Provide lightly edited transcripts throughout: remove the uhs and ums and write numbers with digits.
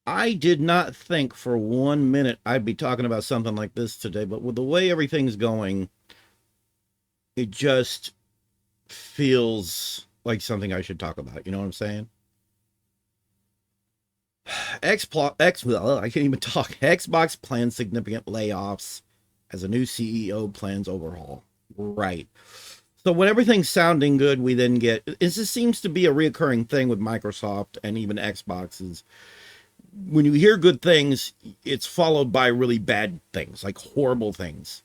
I did not think for 1 minute I'd be talking about something like this today, but with the way everything's going, it just feels like something I should talk about. You know what I'm saying? I can't even talk. Xbox plans significant layoffs as a new CEO plans overhaul. Right. So when everything's sounding good, we then get this seems to be a reoccurring thing with Microsoft and even Xboxes. When you hear good things, it's followed by really bad things, like horrible things.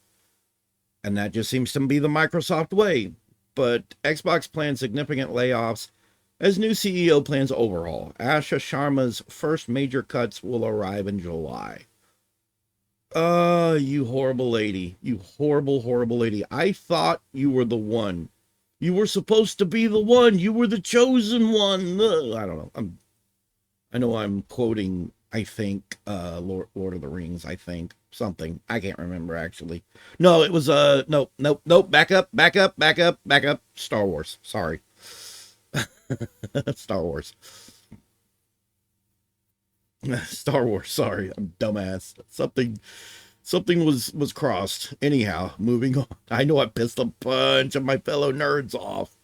And that just seems to be the Microsoft way. But Xbox plans significant layoffs as new CEO plans overhaul. Asha Sharma's first major cuts will arrive in July. You horrible lady. You horrible, horrible lady. I thought you were the one. You were supposed to be the one. You were the chosen one. I don't know. I know I'm quoting, I think, Lord of the Rings, I think. Something. I can't remember actually. No, it was nope, nope, nope. Back up, back up, back up, back up. Star Wars. Sorry. Star Wars. Star Wars, sorry. I'm dumbass. Something was crossed. Anyhow, moving on. I know I pissed a bunch of my fellow nerds off.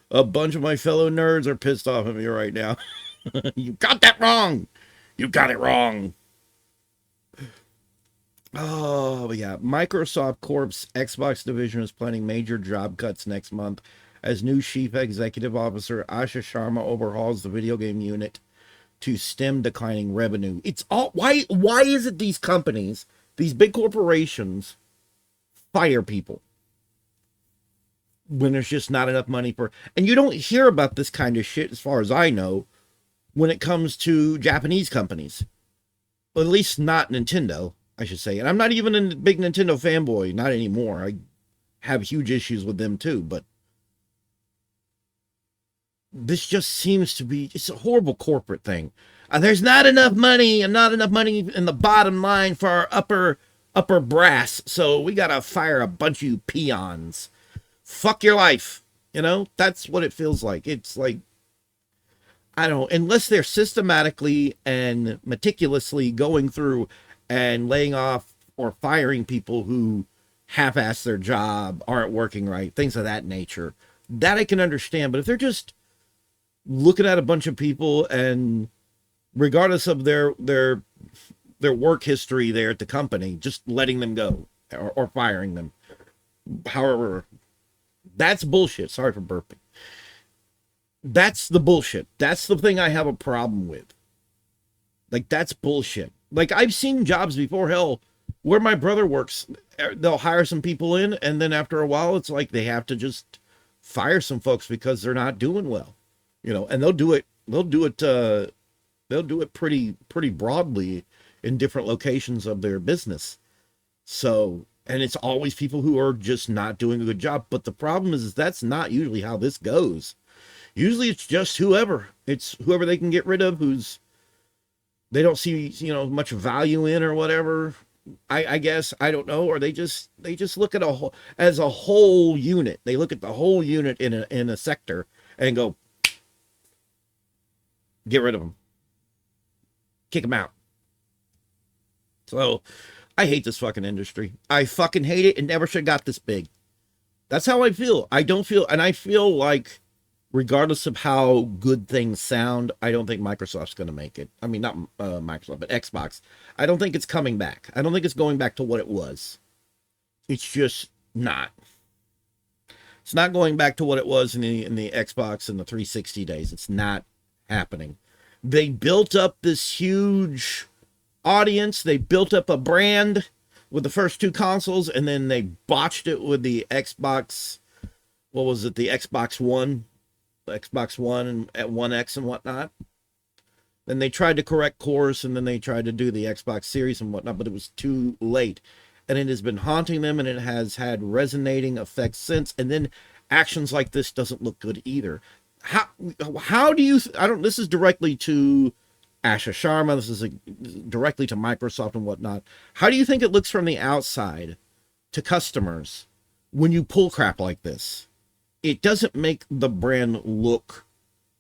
A bunch of my fellow nerds are pissed off at me right now. You got that wrong. You got it wrong. Oh, yeah. Microsoft Corp's Xbox division is planning major job cuts next month as new chief executive officer Asha Sharma overhauls the video game unit to stem declining revenue. It's all why is it these companies, these big corporations fire people when there's just not enough money for, and you don't hear about this kind of shit as far as I know when it comes to Japanese companies. Well, at least not Nintendo, I should say. And I'm not even a big Nintendo fanboy, not anymore. I have huge issues with them too, but this just seems to be it's a horrible corporate thing. There's not enough money and not enough money in the bottom line for our upper brass, so we gotta fire a bunch of you peons. Fuck your life. You know, that's what it feels like. It's like I don't know, unless they're systematically and meticulously going through and laying off or firing people who half-ass their job, aren't working right, things of that nature. That I can understand, but if they're just looking at a bunch of people and regardless of their work history there at the company, just letting them go or firing them, however, that's bullshit. Sorry for burping. That's the bullshit. That's the thing I have a problem with. Like, that's bullshit. Like, I've seen jobs before, hell, where my brother works, they'll hire some people in, and then after a while, it's like they have to just fire some folks because they're not doing well. You know, and they'll do it pretty broadly in different locations of their business. So, and it's always people who are just not doing a good job. But the problem is that's not usually how this goes. Usually it's just whoever. It's whoever they can get rid of who's they don't see, much value in or whatever. I guess I don't know, or they just look at as a whole unit. They look at the whole unit in a sector and go, get rid of them, kick them out. So I hate this fucking industry. I fucking hate it. It never should have got this big. That's how I feel. I don't feel, and I feel like regardless of how good things sound, I don't think Microsoft's going to make it. I mean, not Microsoft, but Xbox. I don't think it's coming back. I don't think it's going back to what it was. It's just not. It's not going back to what it was in the Xbox and the 360 days. It's not happening. They built up this huge audience. They built up a brand with the first two consoles, and then they botched it with the Xbox. What was it? The Xbox One and at One X and whatnot. Then they tried to correct course, and then they tried to do the Xbox Series and whatnot, but it was too late. And it has been haunting them, and it has had resonating effects since. And then actions like this doesn't look good either. How do you? I don't. This is directly to Asha Sharma. This is directly to Microsoft and whatnot. How do you think it looks from the outside to customers when you pull crap like this? It doesn't make the brand look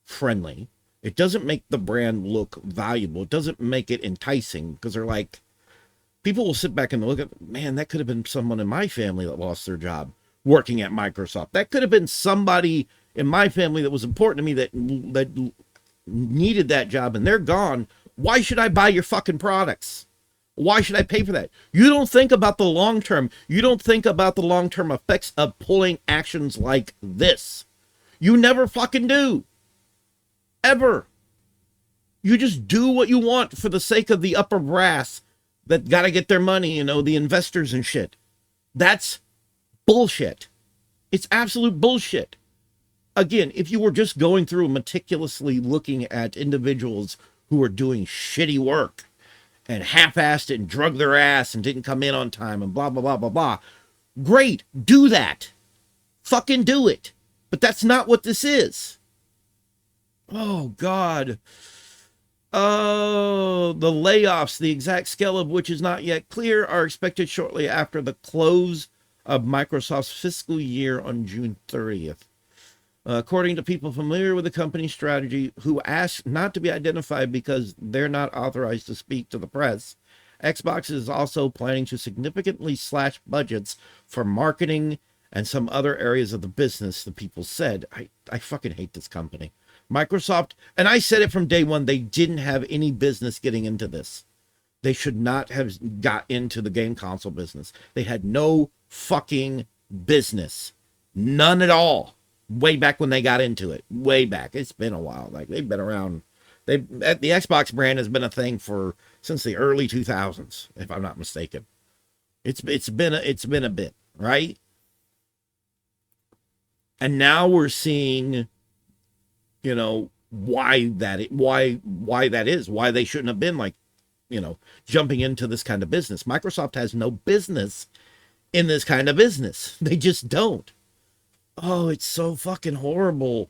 friendly. It doesn't make the brand look valuable. It doesn't make it enticing because they're like, people will sit back and look at, man, that could have been someone in my family that lost their job working at Microsoft. That could have been somebody in my family that was important to me that needed that job, and they're gone. Why should I buy your fucking products? Why should I pay for that? You don't think about the long term. You don't think about the long term effects of pulling actions like this. You never fucking do. Ever. You just do what you want for the sake of the upper brass that got to get their money, you know, the investors and shit. That's bullshit. It's absolute bullshit. Again, if you were just going through meticulously looking at individuals who are doing shitty work and half-assed it and drug their ass and didn't come in on time and blah, blah, blah, blah, blah, great, do that. Fucking do it. But that's not what this is. Oh, God. Oh, the layoffs, the exact scale of which is not yet clear, are expected shortly after the close of Microsoft's fiscal year on June 30th. According to people familiar with the company's strategy who asked not to be identified because they're not authorized to speak to the press, Xbox is also planning to significantly slash budgets for marketing and some other areas of the business, the people said. I fucking hate this company. Microsoft, and I said it from day one, they didn't have any business getting into this. They should not have got into the game console business. They had no fucking business. None at all. Way back when they got into it. Way back. It's been a while. Like, they've been around. The Xbox brand has been a thing since the early 2000s, if I'm not mistaken. It's been a bit, right? And now we're seeing, you know, why that is, why they shouldn't have been, like, you know, jumping into this kind of business. Microsoft has no business in this kind of business. They just don't. Oh, it's so fucking horrible.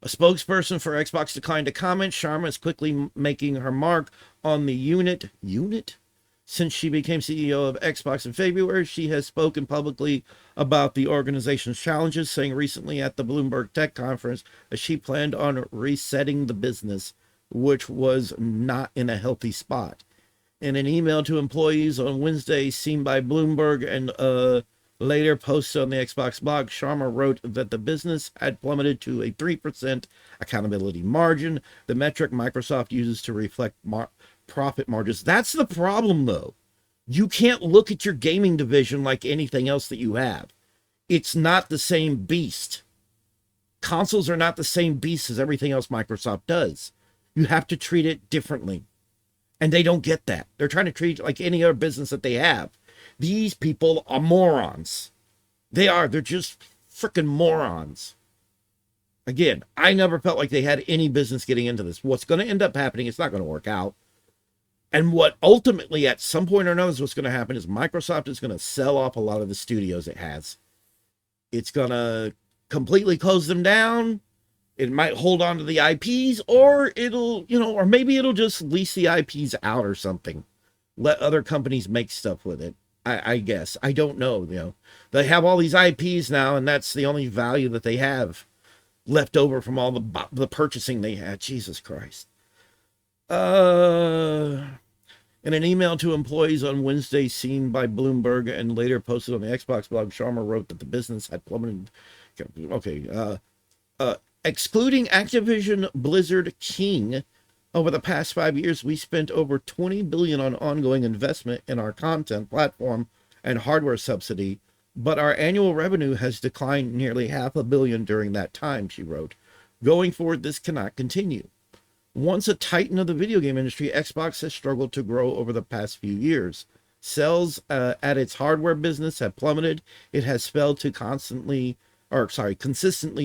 A spokesperson for Xbox declined to comment. Sharma is quickly making her mark on the unit. Since she became CEO of Xbox in February, she has spoken publicly about the organization's challenges, saying recently at the Bloomberg Tech Conference that she planned on resetting the business, which was not in a healthy spot. In an email to employees on Wednesday, seen by Bloomberg and later posted on the Xbox blog, Sharma wrote that the business had plummeted to a 3% accountability margin, the metric Microsoft uses to reflect profit margins. That's the problem, though. You can't look at your gaming division like anything else that you have. It's not the same beast. Consoles are not the same beast as everything else Microsoft does. You have to treat it differently. And they don't get that. They're trying to treat it like any other business that they have. These people are morons. They're just freaking morons. Again, I never felt like they had any business getting into this. What's going to end up happening, it's not going to work out. And what ultimately, at some point or another, is what's going to happen is Microsoft is going to sell off a lot of the studios it has. It's going to completely close them down. It might hold on to the IPs, or it'll, you know, or maybe it'll just lease the IPs out or something. Let other companies make stuff with it. I guess. I don't know, you know. They have all these IPs now, and that's the only value that they have left over from all the purchasing they had. Jesus Christ. In an email to employees on Wednesday, seen by Bloomberg and later posted on the Xbox blog, Sharma wrote that the business had plummeted. Okay. Excluding Activision Blizzard King, over the past 5 years, we spent over $20 billion on ongoing investment in our content platform and hardware subsidy, but our annual revenue has declined nearly $500 million during that time, she wrote. Going forward, this cannot continue. Once a titan of the video game industry, Xbox has struggled to grow over the past few years. Sales at its hardware business have plummeted. It has failed to consistently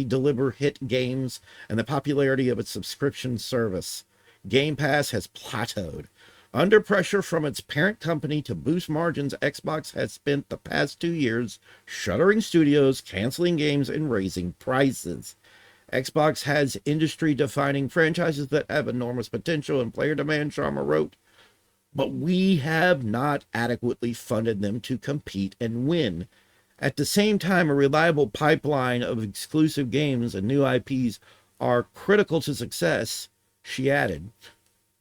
deliver hit games, and the popularity of its subscription service, Game Pass, has plateaued. Under pressure from its parent company to boost margins, Xbox has spent the past 2 years shuttering studios, canceling games, and raising prices. Xbox has industry-defining franchises that have enormous potential and player demand, Sharma wrote, but we have not adequately funded them to compete and win. At the same time, a reliable pipeline of exclusive games and new IPs are critical to success, she added.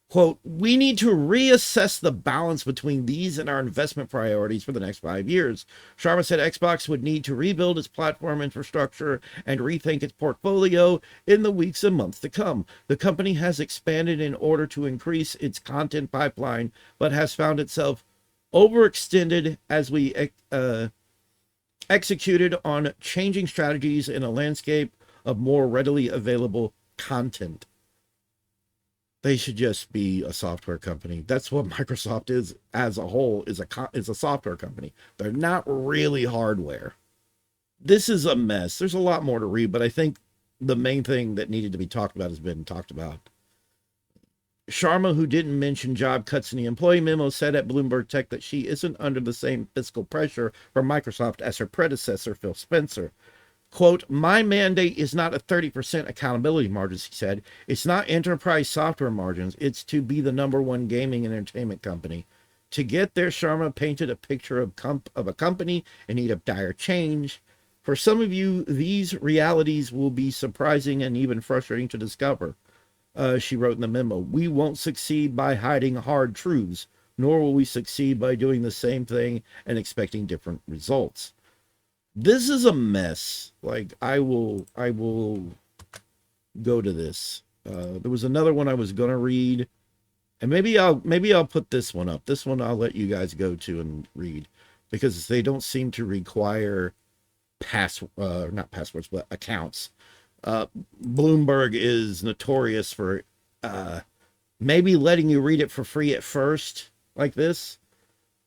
Quote, we need to reassess the balance between these and our investment priorities for the next 5 years. Sharma said Xbox would need to rebuild its platform infrastructure and rethink its portfolio in the weeks and months to come. The company has expanded in order to increase its content pipeline, but has found itself overextended as we executed on changing strategies in a landscape of more readily available content. They should just be a software company. That's what Microsoft is as a whole, is a software company. They're not really hardware. This is a mess. There's a lot more to read, but I think the main thing that needed to be talked about has been talked about. Sharma, who didn't mention job cuts in the employee memo, said at Bloomberg Tech that she isn't under the same fiscal pressure from Microsoft as her predecessor, Phil Spencer. Quote, my mandate is not a 30% accountability margins, he said. It's not enterprise software margins. It's to be the number one gaming and entertainment company. To get there, Sharma painted a picture of a company in need of dire change. For some of you, these realities will be surprising and even frustrating to discover. She wrote in the memo, we won't succeed by hiding hard truths, nor will we succeed by doing the same thing and expecting different results. This is a mess. Like, I will go to this. There was another one I was going to read, and maybe I'll put this one up. This one I'll let you guys go to and read, because they don't seem to require not passwords, but accounts. Bloomberg is notorious for maybe letting you read it for free at first, like this,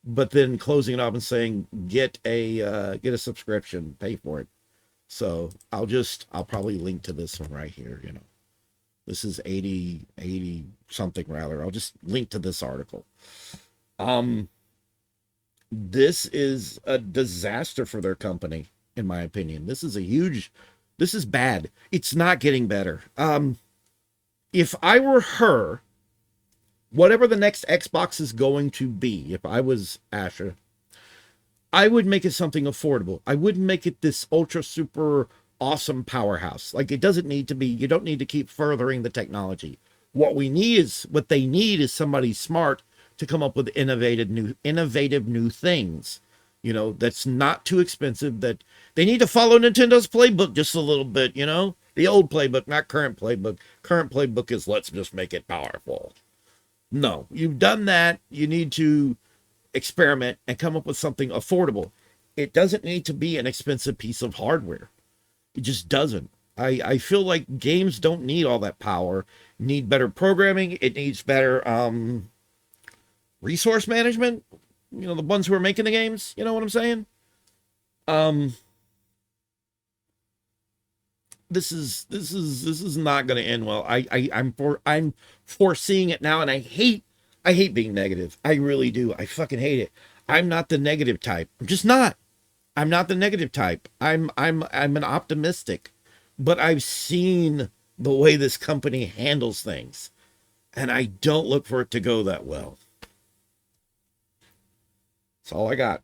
but then closing it off and saying get a subscription, pay for it. So I'll probably link to this one right here. This is 80 something rather. I'll just link to this article. This is a disaster for their company, in my opinion. This is bad. It's not getting better. If I were her, whatever the next Xbox is going to be, if I was Asha, I would make it something affordable. I wouldn't make it this ultra super awesome powerhouse. Like, it doesn't need to be. You don't need to keep furthering the technology. What they need is somebody smart to come up with innovative new things. That's not too expensive, that they need to follow Nintendo's playbook just a little bit, the old playbook, not current playbook. Current playbook is let's just make it powerful. No, you've done that. You need to experiment and come up with something affordable. It doesn't need to be an expensive piece of hardware. It just doesn't. I feel like games don't need all that power. Need better programming. It needs better resource management. The ones who are making the games, you know what I'm saying? This is not going to end well. I'm foreseeing it now, and I hate being negative. I really do. I fucking hate it. I'm not the negative type. I'm just not. I'm not the negative type. I'm an optimistic, but I've seen the way this company handles things, and I don't look for it to go that well. That's all I got.